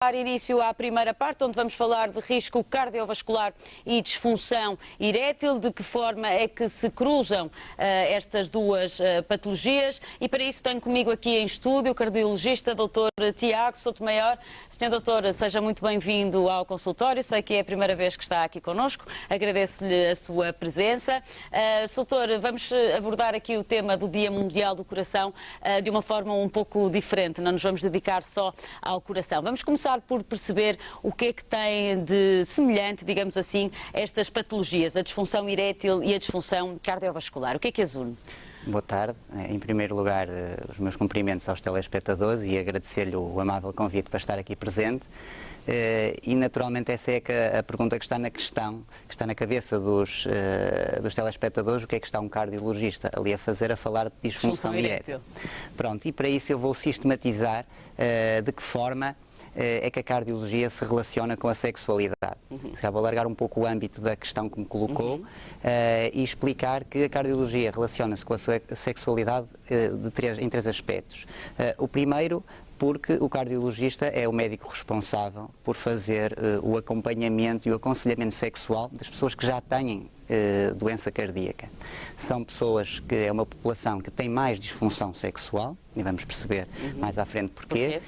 Dar início à primeira parte, onde vamos falar de risco cardiovascular e disfunção erétil, de que forma é que se cruzam estas duas patologias. E para isso tenho comigo aqui em estúdio o cardiologista Dr. Tiago Sotomayor. Senhor doutor, seja muito bem-vindo ao consultório, sei que é a primeira vez que está aqui connosco, agradeço-lhe a sua presença. Doutor, vamos abordar aqui o tema do Dia Mundial do Coração de uma forma um pouco diferente, não nos vamos dedicar só ao coração. Vamos começar por perceber o que é que tem de semelhante, digamos assim, estas patologias, a disfunção erétil e a disfunção cardiovascular. O que é que as une? Boa tarde. Em primeiro lugar, os meus cumprimentos aos telespectadores e agradecer-lhe o amável convite para estar aqui presente. E naturalmente essa é a pergunta que está na cabeça dos telespectadores: o que é que está um cardiologista ali a fazer, a falar de disfunção erétil? Pronto, e para isso eu vou sistematizar de que forma é que a cardiologia se relaciona com a sexualidade. Já vou alargar um pouco o âmbito da questão que me colocou e explicar que a cardiologia relaciona-se com a sexualidade em três aspectos. O primeiro, porque o cardiologista é o médico responsável por fazer o acompanhamento e o aconselhamento sexual das pessoas que já têm doença cardíaca. São pessoas que é uma população que tem mais disfunção sexual, e vamos perceber mais à frente porquê.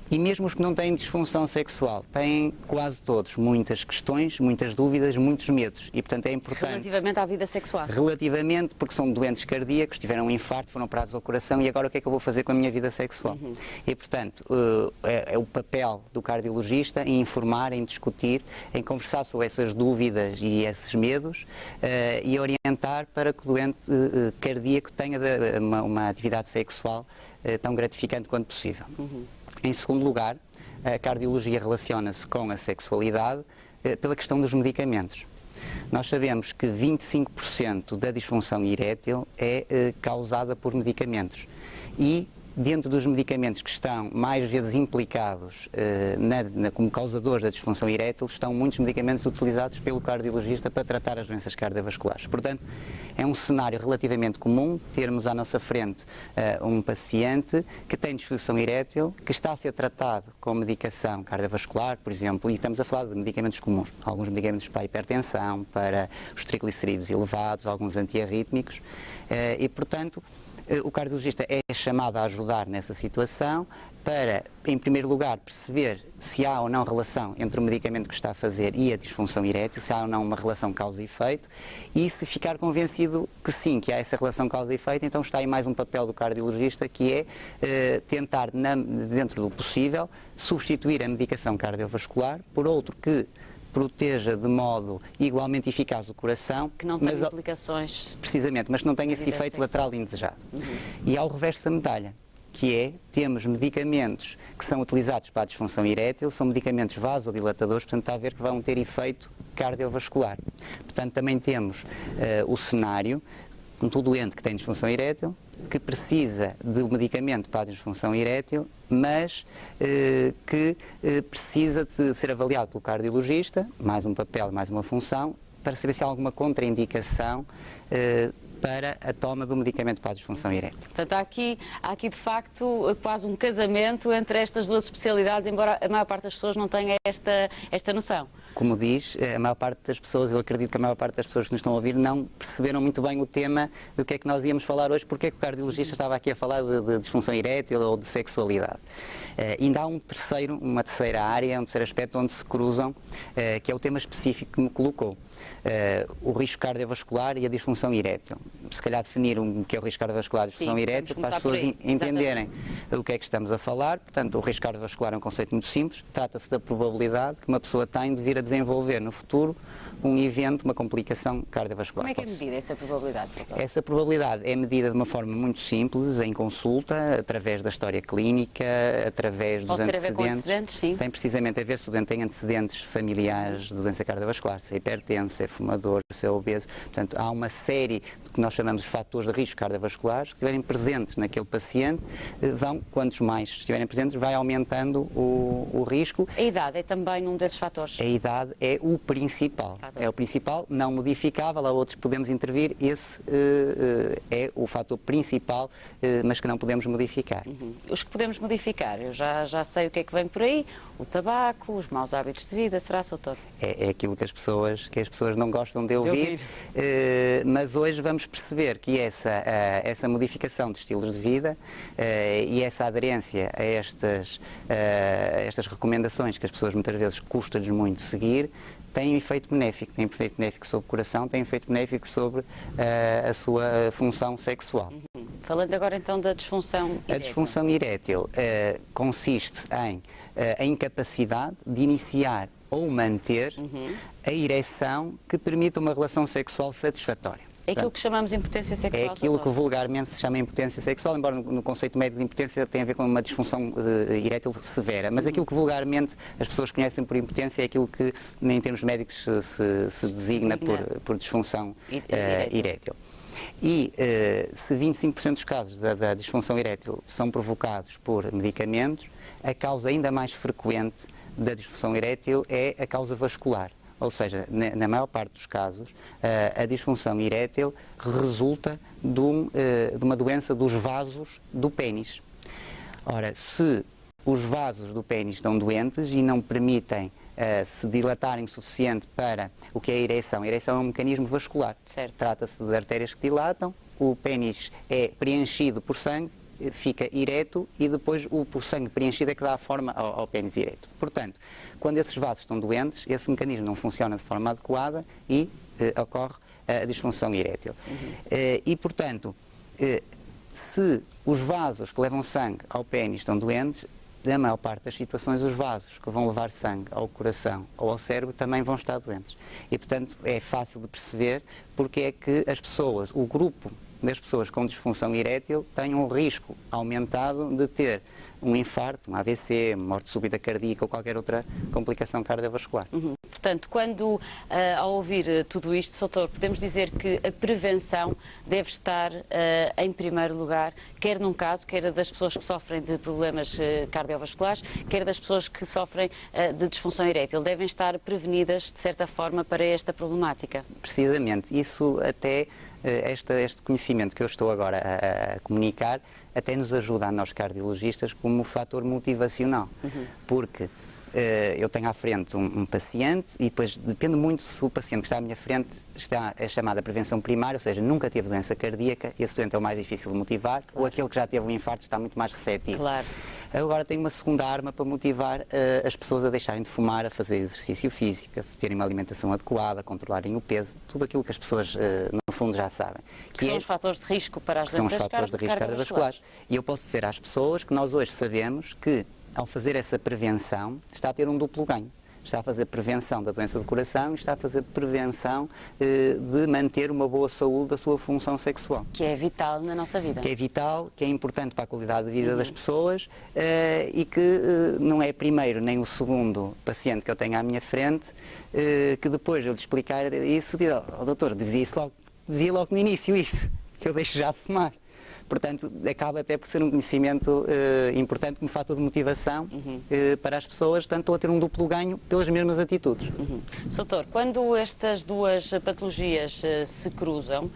E mesmo os que não têm disfunção sexual, têm quase todos muitas questões, muitas dúvidas, muitos medos. E, portanto, é importante... Relativamente à vida sexual. Relativamente, porque são doentes cardíacos, tiveram um infarto, foram operados ao coração, e agora o que é que eu vou fazer com a minha vida sexual? E, portanto, é o papel do cardiologista em informar, em discutir, em conversar sobre essas dúvidas e esses medos e orientar para que o doente cardíaco tenha uma atividade sexual tão gratificante quanto possível. Em segundo lugar, a cardiologia relaciona-se com a sexualidade pela questão dos medicamentos. Nós sabemos que 25% da disfunção erétil é causada por medicamentos e dentro dos medicamentos que estão mais vezes implicados como causadores da disfunção erétil, estão muitos medicamentos utilizados pelo cardiologista para tratar as doenças cardiovasculares. Portanto, é um cenário relativamente comum termos à nossa frente um paciente que tem disfunção erétil, que está a ser tratado com medicação cardiovascular, por exemplo, e estamos a falar de medicamentos comuns, alguns medicamentos para a hipertensão, para os triglicerídeos elevados, alguns antiarrítmicos, e, portanto, o cardiologista é chamado a ajudar nessa situação para, em primeiro lugar, perceber se há ou não relação entre o medicamento que está a fazer e a disfunção erétil, se há ou não uma relação causa e efeito, e se ficar convencido que sim, que há essa relação causa e efeito, então está aí mais um papel do cardiologista, que é tentar, dentro do possível, substituir a medicação cardiovascular por outro que proteja de modo igualmente eficaz o coração. Que não tem implicações. Precisamente, mas que não tem esse efeito lateral indesejado. E ao reverso da medalha, que é, temos medicamentos que são utilizados para a disfunção erétil, são medicamentos vasodilatadores, portanto está a ver que vão ter efeito cardiovascular. Portanto também temos o cenário de um doente que tem disfunção erétil, que precisa de um medicamento para a disfunção erétil, mas que precisa de ser avaliado pelo cardiologista, mais um papel, mais uma função, para saber se há alguma contraindicação para a toma do medicamento para a disfunção erétil. Portanto, há aqui de facto quase um casamento entre estas duas especialidades, embora a maior parte das pessoas não tenha esta noção. Como diz, a maior parte das pessoas, eu acredito que a maior parte das pessoas que nos estão a ouvir não perceberam muito bem o tema do que é que nós íamos falar hoje, porque é que o cardiologista estava aqui a falar de disfunção erétil ou de sexualidade. Ainda há uma terceira área, um terceiro aspecto onde se cruzam, que é o tema específico que me colocou. O risco cardiovascular e a disfunção erétil. Se calhar definir o que é o risco cardiovascular e a disfunção erétil para as pessoas entenderem o que é que estamos a falar. Portanto, o risco cardiovascular é um conceito muito simples, trata-se da probabilidade que uma pessoa tem de vir a desenvolver no futuro um evento, uma complicação cardiovascular. Como é que é medida essa probabilidade, doutor? Essa probabilidade é medida de uma forma muito simples, em consulta, através da história clínica, através dos antecedentes. Pode ter a ver com antecedentes, sim. Tem precisamente a ver se o doente tem antecedentes familiares de doença cardiovascular, se é hipertenso, se é fumador, se é obeso. Portanto, há uma série do que nós chamamos os fatores de risco cardiovasculares, que estiverem presentes naquele paciente, quantos mais estiverem presentes, vai aumentando o risco. A idade é também um desses fatores? A idade é o principal. É o principal, não modificável, há outros que podemos intervir, esse é o fator principal, mas que não podemos modificar. Os que podemos modificar, eu já sei o que é que vem por aí, o tabaco, os maus hábitos de vida, será, doutor? É aquilo que as pessoas não gostam de ouvir, mas hoje vamos perceber que essa modificação de estilos de vida e essa aderência a estas recomendações que as pessoas muitas vezes custa-lhes muito seguir, tem um efeito benéfico sobre o coração, tem um efeito benéfico sobre a sua função sexual. Falando agora então da disfunção erétil. A disfunção erétil consiste em a incapacidade de iniciar ou manter a ereção que permita uma relação sexual satisfatória. É aquilo que chamamos de impotência sexual? É aquilo que vulgarmente se chama impotência sexual, embora no conceito médico de impotência tenha a ver com uma disfunção erétil severa, mas aquilo que vulgarmente as pessoas conhecem por impotência é aquilo que em termos médicos se designa por disfunção erétil. E se 25% dos casos da disfunção erétil são provocados por medicamentos, a causa ainda mais frequente da disfunção erétil é a causa vascular. Ou seja, na maior parte dos casos, a disfunção erétil resulta de uma doença dos vasos do pénis. Ora, se os vasos do pénis estão doentes e não permitem se dilatarem o suficiente para o que é a ereção é um mecanismo vascular. Trata-se de artérias que dilatam, o pénis é preenchido por sangue, fica ereto e depois o sangue preenchido é que dá a forma ao pénis ereto. Portanto, quando esses vasos estão doentes, esse mecanismo não funciona de forma adequada e ocorre a disfunção erétil. E, portanto, se os vasos que levam sangue ao pénis estão doentes, na maior parte das situações, os vasos que vão levar sangue ao coração ou ao cérebro também vão estar doentes. E, portanto, é fácil de perceber porque é que as pessoas, o grupo das pessoas com disfunção erétil têm um risco aumentado de ter um infarto, um AVC, morte súbita cardíaca ou qualquer outra complicação cardiovascular. Portanto, quando ao ouvir tudo isto, doutor, podemos dizer que a prevenção deve estar em primeiro lugar, quer num caso, quer das pessoas que sofrem de problemas cardiovasculares, quer das pessoas que sofrem de disfunção erétil. Devem estar prevenidas, de certa forma, para esta problemática. Precisamente. Isso até, este conhecimento que eu estou agora a comunicar, até nos ajuda a nós cardiologistas como fator motivacional. Porque eu tenho à frente um paciente e depois depende muito se o paciente que está à minha frente está a chamada prevenção primária, ou seja, nunca teve doença cardíaca, esse doente é o mais difícil de motivar, ou aquele que já teve um infarto está muito mais receptivo. Agora tenho uma segunda arma para motivar as pessoas a deixarem de fumar, a fazer exercício físico, a terem uma alimentação adequada, a controlarem o peso, tudo aquilo que as pessoas no fundo já sabem. Que são os fatores de risco para as doenças cardiovasculares. E eu posso dizer às pessoas que nós hoje sabemos que ao fazer essa prevenção, está a ter um duplo ganho. Está a fazer prevenção da doença do coração e está a fazer prevenção de manter uma boa saúde da sua função sexual. Que é vital na nossa vida. Que é vital, que é importante para a qualidade de vida das pessoas e que não é primeiro nem o segundo paciente que eu tenho à minha frente que depois eu lhe explicar isso, doutor, dizia logo no início isso, que eu deixo já de fumar. Portanto, acaba até por ser um conhecimento importante como fator de motivação para as pessoas, portanto, estão a ter um duplo ganho pelas mesmas atitudes. Doutor, quando estas duas patologias se cruzam,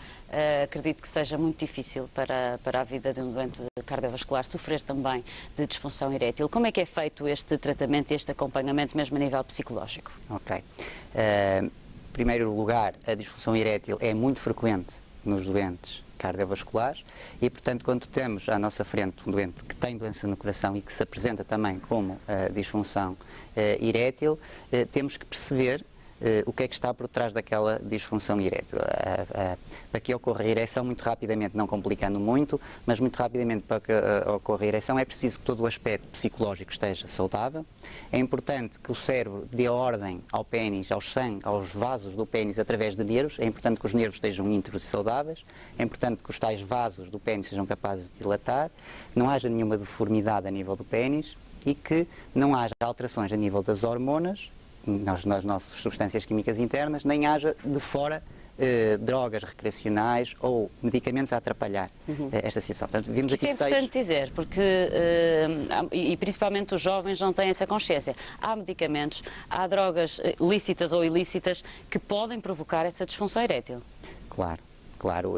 acredito que seja muito difícil para a vida de um doente cardiovascular sofrer também de disfunção erétil. Como é que é feito este tratamento e este acompanhamento, mesmo a nível psicológico? Ok. Em primeiro lugar, a disfunção erétil é muito frequente nos doentes cardiovasculares e, portanto, quando temos à nossa frente um doente que tem doença no coração e que se apresenta também como disfunção erétil, temos que perceber o que é que está por trás daquela disfunção erétil. Para que ocorra a ereção muito rapidamente, não complicando muito, mas muito rapidamente para que ocorra a ereção é preciso que todo o aspecto psicológico esteja saudável. É importante que o cérebro dê ordem ao pénis, aos vasos do pénis através de nervos. É importante que os nervos estejam íntegros e saudáveis. É importante que os tais vasos do pénis sejam capazes de dilatar, que não haja nenhuma deformidade a nível do pénis e que não haja alterações a nível das hormonas, nas nossas substâncias químicas internas, nem haja de fora drogas recreacionais ou medicamentos a atrapalhar esta situação. Portanto, vimos Isso aqui é importante dizer, porque, e principalmente os jovens não têm essa consciência. Há medicamentos, há drogas lícitas ou ilícitas que podem provocar essa disfunção erétil. Claro. Claro,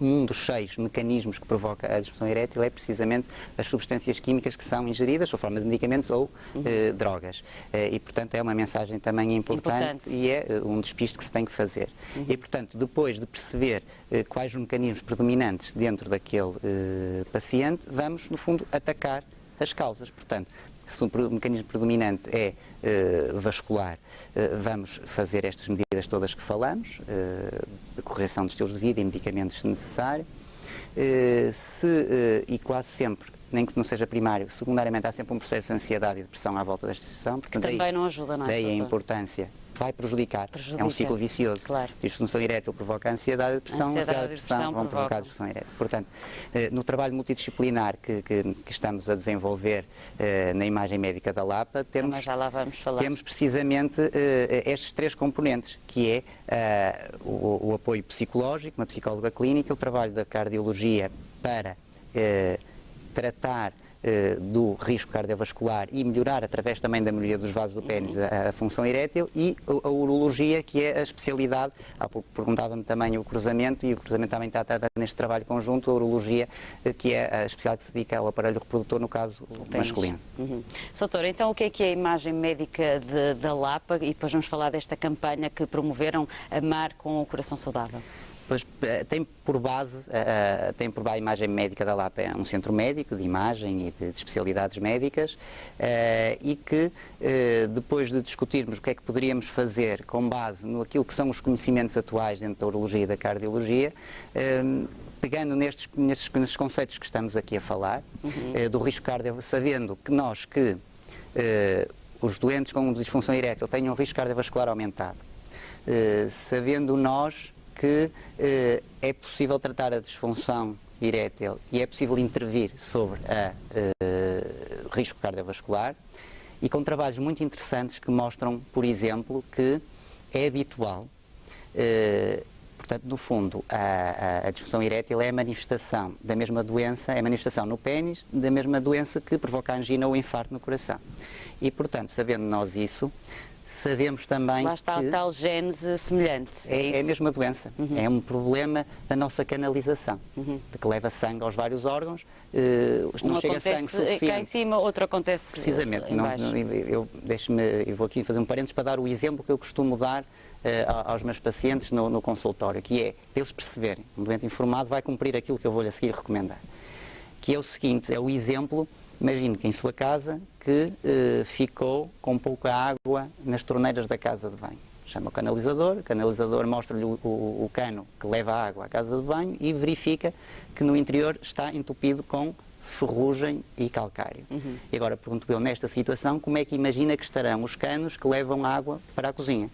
um dos 6 mecanismos que provoca a disfunção erétil é precisamente as substâncias químicas que são ingeridas, sob forma de medicamentos ou drogas. E, portanto, é uma mensagem também importante e é um despiste que se tem que fazer. E, portanto, depois de perceber quais os mecanismos predominantes dentro daquele paciente, vamos, no fundo, atacar as causas. Portanto, se o mecanismo predominante é vascular, vamos fazer estas medidas todas que falamos, de correção de estilos de vida e medicamentos se necessário. E quase sempre, nem que não seja primário, secundariamente há sempre um processo de ansiedade e depressão à volta desta situação. Que também não ajuda, não é? Daí a importância. Vai prejudicar. É um ciclo vicioso. Claro. A disfunção erétil provoca a ansiedade e a depressão, a ansiedade e a depressão vão provocar a disfunção erétil. Portanto, no trabalho multidisciplinar que estamos a desenvolver na imagem médica da Lapa, Mas já lá vamos falar. temos precisamente estes 3 componentes, que é o apoio psicológico, uma psicóloga clínica, o trabalho da cardiologia para tratar do risco cardiovascular e melhorar, através também da melhoria dos vasos do pênis, a função erétil, e a urologia, que é a especialidade. Há pouco perguntava-me também o cruzamento, e o cruzamento também está neste trabalho conjunto, a urologia, que é a especialidade que se dedica ao aparelho reprodutor, no caso masculino. Doutora, então o que é a imagem médica da Lapa? E depois vamos falar desta campanha que promoveram, Amar com o Coração Saudável. Pois, tem por base a imagem médica da Lapa, é um centro médico de imagem e de especialidades médicas, e que depois de discutirmos o que é que poderíamos fazer com base naquilo que são os conhecimentos atuais dentro da urologia e da cardiologia, pegando nestes conceitos que estamos aqui a falar, do risco cardiovascular, sabendo que os doentes com disfunção erétil têm um risco cardiovascular aumentado, sabendo nós que é possível tratar a disfunção erétil e é possível intervir sobre o risco cardiovascular, e com trabalhos muito interessantes que mostram, por exemplo, que é habitual, portanto, no fundo, a disfunção erétil é a manifestação da mesma doença, é a manifestação no pênis da mesma doença que provoca a angina ou infarto no coração. E, portanto, sabendo nós isso, sabemos também lá está que a tal gênese semelhante. É a mesma doença. É um problema da nossa canalização, de que leva sangue aos vários órgãos, não chega sangue suficiente. Cá em cima, outro acontece precisamente. Eu vou aqui fazer um parênteses para dar o exemplo que eu costumo dar aos meus pacientes no consultório, que é, para eles perceberem, um doente informado vai cumprir aquilo que eu vou-lhe a seguir recomendar. Que é o seguinte, é o exemplo, imagine que em sua casa que ficou com pouca água nas torneiras da casa de banho. Chama o canalizador mostra-lhe o cano que leva a água à casa de banho e verifica que no interior está entupido com ferrugem e calcário. E agora pergunto eu, nesta situação, como é que imagina que estarão os canos que levam água para a cozinha?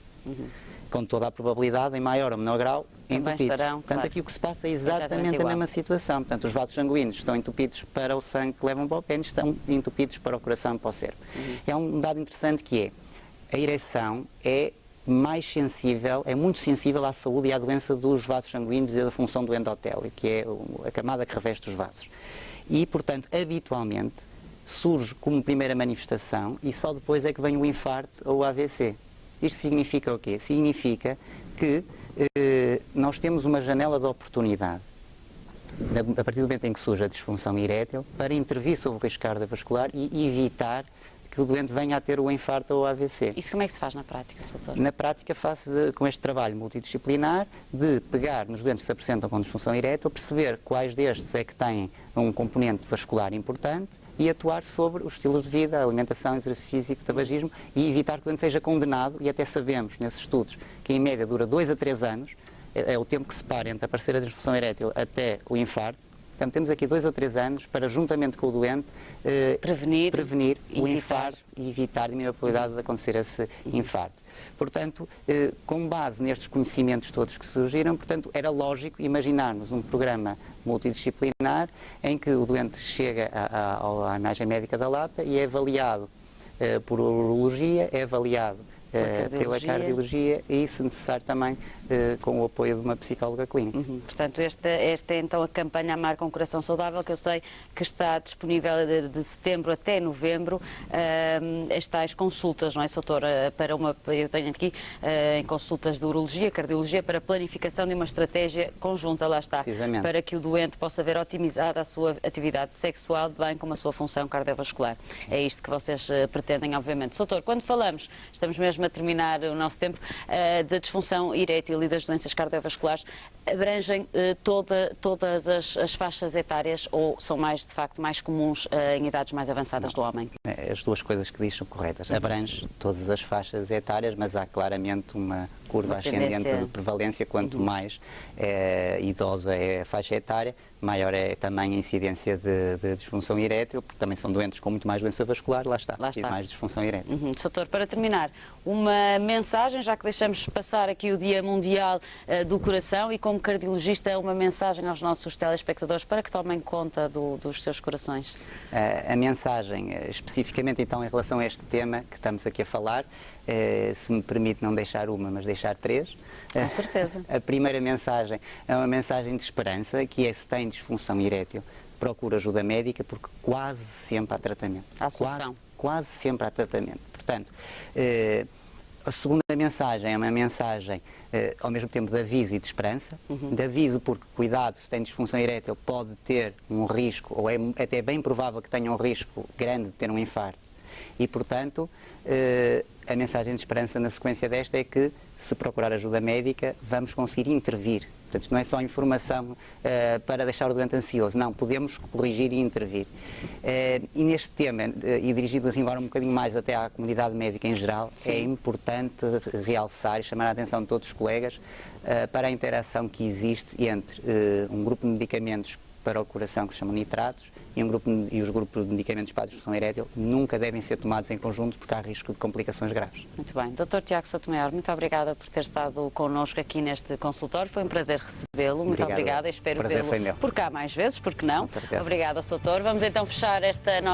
Com toda a probabilidade, em maior ou menor grau, entupidos. Portanto, aqui o que se passa é exatamente a mesma situação. Portanto, os vasos sanguíneos estão entupidos para o sangue que levam para o pênis, estão entupidos para o coração e para o cérebro. É um dado interessante que é, a ereção é mais sensível, é muito sensível à saúde e à doença dos vasos sanguíneos e da função do endotélio, que é a camada que reveste os vasos. E, portanto, habitualmente, surge como primeira manifestação e só depois é que vem o infarto ou o AVC. Isto significa o quê? Significa que nós temos uma janela de oportunidade, a partir do momento em que surge a disfunção erétil, para intervir sobre o risco cardiovascular e evitar que o doente venha a ter o infarto ou o AVC. Isso como é que se faz na prática, doutor? Na prática faz-se com este trabalho multidisciplinar de pegar nos doentes que se apresentam com disfunção erétil, perceber quais destes é que têm um componente vascular importante e atuar sobre os estilos de vida, a alimentação, exercício físico, tabagismo, e evitar que o doente seja condenado, e até sabemos nesses estudos que em média dura 2 a 3 anos, é o tempo que separa entre aparecer a disfunção erétil até o infarto. Portanto, temos aqui 2 ou 3 anos para, juntamente com o doente, prevenir o infarto e evitar, diminuir a probabilidade de acontecer esse infarto. Portanto, com base nestes conhecimentos todos que surgiram, portanto, era lógico imaginarmos um programa multidisciplinar em que o doente chega à imagem médica da Lapa e é avaliado por urologia, é avaliado pela cardiologia e, se necessário, também com o apoio de uma psicóloga clínica. Portanto, esta é então a campanha Marca um Coração Saudável, que eu sei que está disponível de setembro até novembro, as tais consultas, não é, doutor? Eu tenho aqui em consultas de urologia, cardiologia, para planificação de uma estratégia conjunta, lá está, para que o doente possa ver otimizada a sua atividade sexual, bem como a sua função cardiovascular. É isto que vocês pretendem, obviamente. Doutor, quando falamos, estamos mesmo a terminar o nosso tempo, da disfunção erétil e das doenças cardiovasculares, abrangem todas as faixas etárias ou são mais, de facto, mais comuns em idades mais avançadas do homem? As duas coisas que diz são corretas. Abrange todas as faixas etárias, mas há claramente uma curva ascendente de prevalência. Quanto mais idosa é a faixa etária, maior é também a incidência de disfunção erétil, porque também são doentes com muito mais doença vascular, lá está. E mais disfunção erétil. Doutor, para terminar, uma mensagem, já que deixamos passar aqui o Dia Mundial do Coração, e como cardiologista, uma mensagem aos nossos telespectadores para que tomem conta dos seus corações. A mensagem, especificamente então em relação a este tema que estamos aqui a falar, se me permite não deixar uma, mas deixar três. Com certeza. A primeira mensagem é uma mensagem de esperança, que é: se tem disfunção erétil, procura ajuda médica, porque quase sempre há tratamento. Há solução. Quase sempre há tratamento. Portanto, a segunda mensagem é uma mensagem ao mesmo tempo de aviso e de esperança. De aviso porque, cuidado, se tem disfunção erétil pode ter um risco, ou é até bem provável que tenha um risco grande de ter um infarto. E, portanto, a mensagem de esperança na sequência desta é que, se procurar ajuda médica, vamos conseguir intervir. Portanto, não é só informação para deixar o doente ansioso, não, podemos corrigir e intervir. E neste tema, e dirigido assim agora um bocadinho mais até à comunidade médica em geral, é importante realçar e chamar a atenção de todos os colegas para a interação que existe entre um grupo de medicamentos para o coração que se chamam nitratos e os grupos de medicamentos para a disfunção erétil nunca devem ser tomados em conjunto, porque há risco de complicações graves. Muito bem. Dr. Tiago Sotomayor, muito obrigada por ter estado connosco aqui neste consultório. Foi um prazer recebê-lo. Muito obrigada. Espero vê-lo por cá mais vezes, porque não? Com certeza. Obrigada, doutor. Vamos então fechar esta nossa